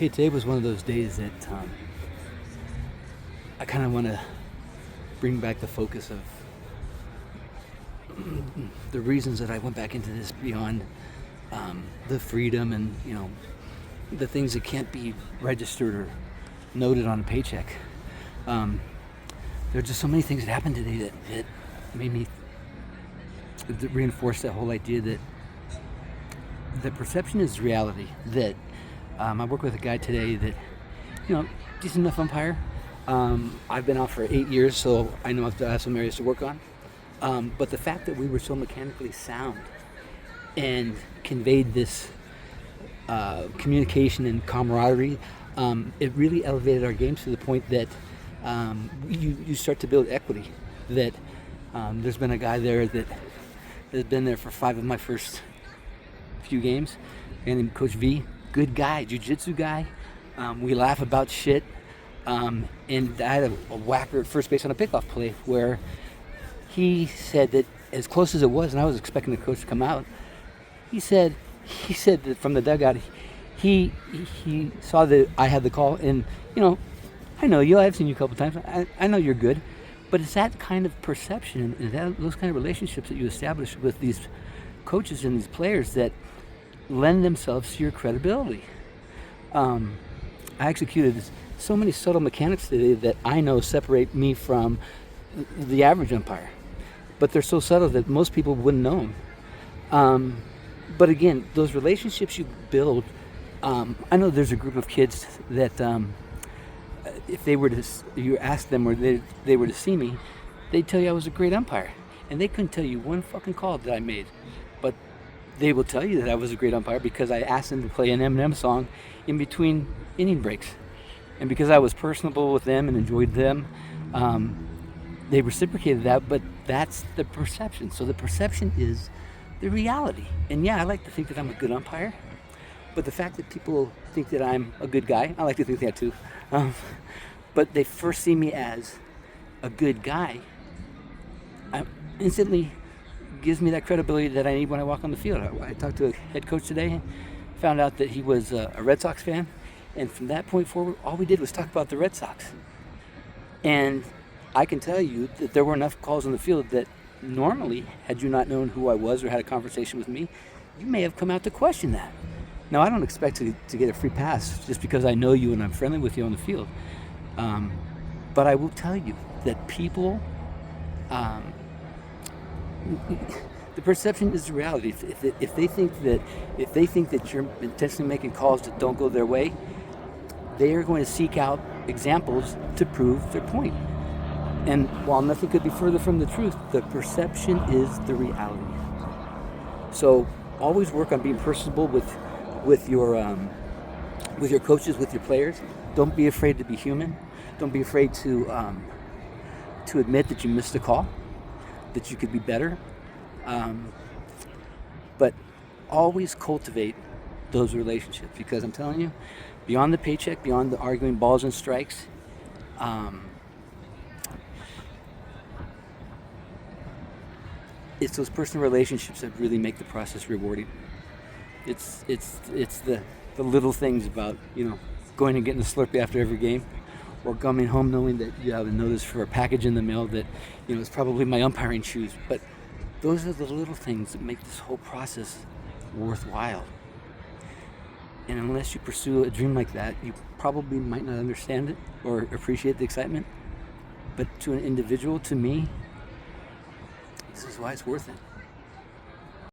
Hey, today was one of those days that I kind of want to bring back the focus of the reasons that I went back into this beyond the freedom and, the things that can't be registered or noted on a paycheck. There are just so many things that happened today that made me reinforce that whole idea that perception is reality. That I work with a guy today that, decent enough umpire. I've been out for 8 years, so I know I have some areas to work on. But the fact that we were so mechanically sound and conveyed this communication and camaraderie, it really elevated our games to the point that you start to build equity. That there's been a guy there that has been there for 5 of my first few games, and Coach V, good guy, jiu-jitsu guy. We laugh about shit. And I had a whacker at first base on a pickoff play where he said that as close as it was, and I was expecting the coach to come out, he said that from the dugout, he saw that I had the call, and I know you. I've seen you a couple times. I know you're good, but it's that kind of perception and those kind of relationships that you establish with these coaches and these players that lend themselves to your credibility. I executed so many subtle mechanics today that I know separate me from the average umpire, but they're so subtle that most people wouldn't know them. But again, those relationships you build, I know there's a group of kids that if they were to, you ask them or they were to see me, they'd tell you I was a great umpire, and they couldn't tell you one fucking call that I made, but they will tell you that I was a great umpire because I asked them to play an Eminem song in between inning breaks. And because I was personable with them and enjoyed them, they reciprocated that, but that's the perception. So the perception is the reality. And yeah, I like to think that I'm a good umpire, but the fact that people think that I'm a good guy, I like to think that too, but they first see me as a good guy, I instantly gives me that credibility that I need when I walk on the field. I talked to a head coach today, found out that he was a Red Sox fan, and from that point forward, all we did was talk about the Red Sox. And I can tell you that there were enough calls on the field that normally, had you not known who I was or had a conversation with me, you may have come out to question that. Now, I don't expect to get a free pass just because I know you and I'm friendly with you on the field. But I will tell you that people... the perception is the reality. If they think that you're intentionally making calls that don't go their way, they are going to seek out examples to prove their point. And while nothing could be further from the truth, the perception is the reality. So always work on being personable with your coaches, with your players. Don't be afraid to be human. Don't be afraid to admit that you missed a call, that you could be better, but always cultivate those relationships, because I'm telling you, beyond the paycheck, beyond the arguing balls and strikes, it's those personal relationships that really make the process rewarding. It's the little things about going and getting a Slurpee after every game, or coming home knowing that you have a notice for a package in the mail that it's probably my umpiring shoes. But those are the little things that make this whole process worthwhile. And unless you pursue a dream like that, you probably might not understand it or appreciate the excitement. But to an individual, to me, this is why it's worth it.